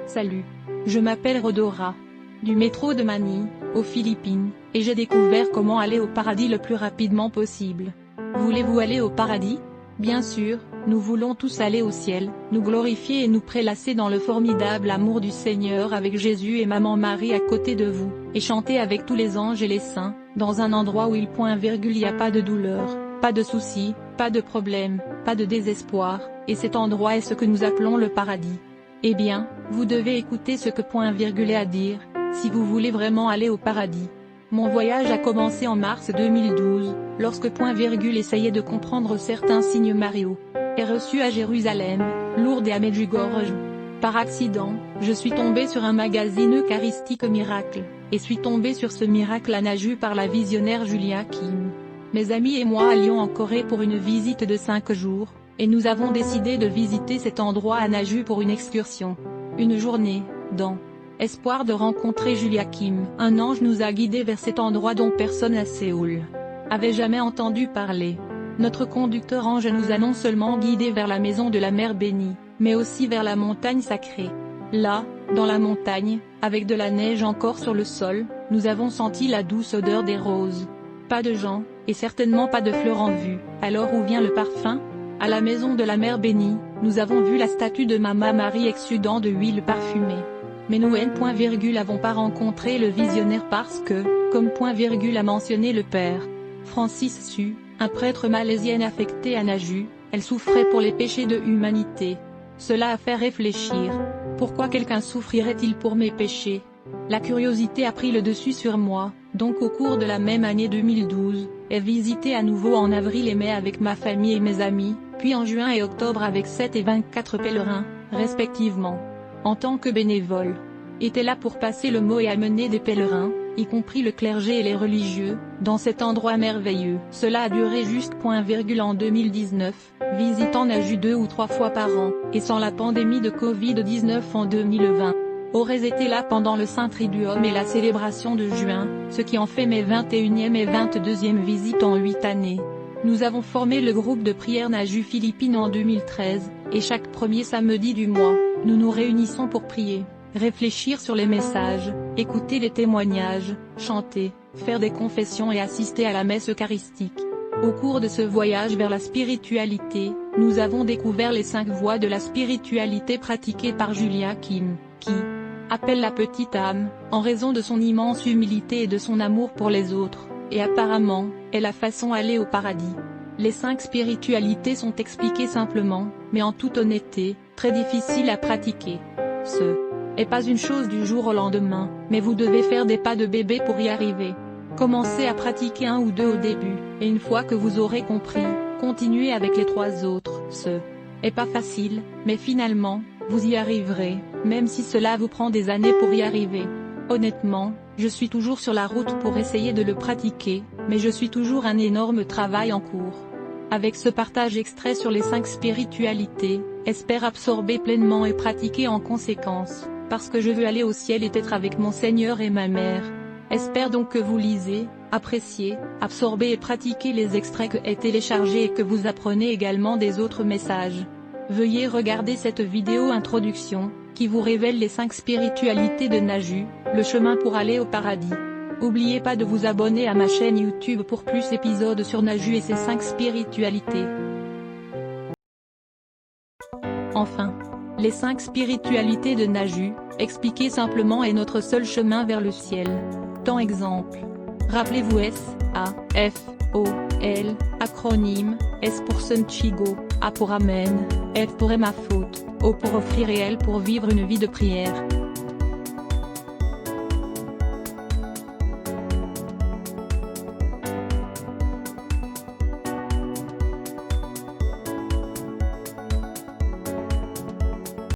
Salut. Je m'appelle Rodora. Du métro de Manille, aux Philippines, et j'ai découvert comment aller au paradis le plus rapidement possible. Voulez-vous aller au paradis? Bien sûr, nous voulons tous aller au ciel, nous glorifier et nous prélasser dans le formidable amour du Seigneur avec Jésus et Maman Marie à côté de vous, et chanter avec tous les anges et les saints, dans un endroit où il n'y a pas de douleur, pas de soucis, pas de problème, pas de désespoir, et cet endroit est ce que nous appelons le paradis. Eh bien, vous devez écouter ce que est à dire, si vous voulez vraiment aller au paradis. Mon voyage a commencé en mars 2012, lorsque essayait de comprendre certains signes mariaux. Et reçu à Jérusalem, Lourdes et à Medjugorje. Par accident, je suis tombé sur un magazine eucharistique miracle, et suis tombé sur ce miracle à Naju par la visionnaire Julia Kim. Mes amis et moi allions en Corée pour une visite de 5 jours, et nous avons décidé de visiter cet endroit à Naju pour une excursion. Une journée, dans espoir de rencontrer Julia Kim. Un ange nous a guidés vers cet endroit dont personne à Séoul avait jamais entendu parler. Notre conducteur ange nous a non seulement guidés vers la maison de la Mère bénie, mais aussi vers la montagne sacrée. Là, dans la montagne, avec de la neige encore sur le sol, nous avons senti la douce odeur des roses. Pas de gens, et certainement pas de fleurs en vue. Alors où vient le parfum? À la maison de la Mère bénie, nous avons vu la statue de Maman Marie exsudant de huile parfumée. Mais nous n'avons pas rencontré le visionnaire parce que, comme a mentionné le père Francis Su, un prêtre malaisien affecté à Naju, elle souffrait pour les péchés de humanité. Cela a fait réfléchir. Pourquoi quelqu'un souffrirait-il pour mes péchés? La curiosité a pris le dessus sur moi, donc au cours de la même année 2012, j'ai visité à nouveau en avril et mai avec ma famille et mes amis, puis en juin et octobre avec 7 et 24 pèlerins, respectivement. En tant que bénévole, était là pour passer le mot et amener des pèlerins, y compris le clergé et les religieux, dans cet endroit merveilleux. Cela a duré juste en 2019, visitant Naju 2 ou 3 fois par an, et sans la pandémie de Covid-19 en 2020. Aurais été là pendant le Saint Triduum et la célébration de juin, ce qui en fait mes 21e et 22e visites en 8 années. Nous avons formé le groupe de prière Naju Philippines en 2013, et chaque premier samedi du mois, nous nous réunissons pour prier, réfléchir sur les messages, écouter les témoignages, chanter, faire des confessions et assister à la messe eucharistique. Au cours de ce voyage vers la spiritualité, nous avons découvert les 5 voies de la spiritualité pratiquées par Julia Kim, qui appelle la petite âme, en raison de son immense humilité et de son amour pour les autres, et apparemment, est la façon d'aller au paradis. Les 5 spiritualités sont expliquées simplement, mais en toute honnêteté, très difficiles à pratiquer. Ce n'est pas une chose du jour au lendemain, mais vous devez faire des pas de bébé pour y arriver. Commencez à pratiquer 1 ou 2 au début, et une fois que vous aurez compris, continuez avec les 3 autres. Ce n'est pas facile, mais finalement, vous y arriverez, même si cela vous prend des années pour y arriver. Honnêtement, je suis toujours sur la route pour essayer de le pratiquer, mais je suis toujours un énorme travail en cours. Avec ce partage extrait sur les 5 spiritualités, espère absorber pleinement et pratiquer en conséquence, parce que je veux aller au ciel et être avec mon Seigneur et ma mère. Espère donc que vous lisez, appréciez, absorbez et pratiquez les extraits que est téléchargés et que vous apprenez également des autres messages. Veuillez regarder cette vidéo introduction, qui vous révèle les 5 spiritualités de Naju, le chemin pour aller au paradis. N'oubliez pas de vous abonner à ma chaîne YouTube pour plus d'épisodes sur Naju et ses 5 spiritualités. Enfin, les 5 spiritualités de Naju, expliquées simplement est notre seul chemin vers le ciel. Tant exemple. Rappelez-vous S-A-F-O-L, acronyme, S pour Sunchigo, A pour Amen, F pour est ma faute, O pour offrir et L pour vivre une vie de prière.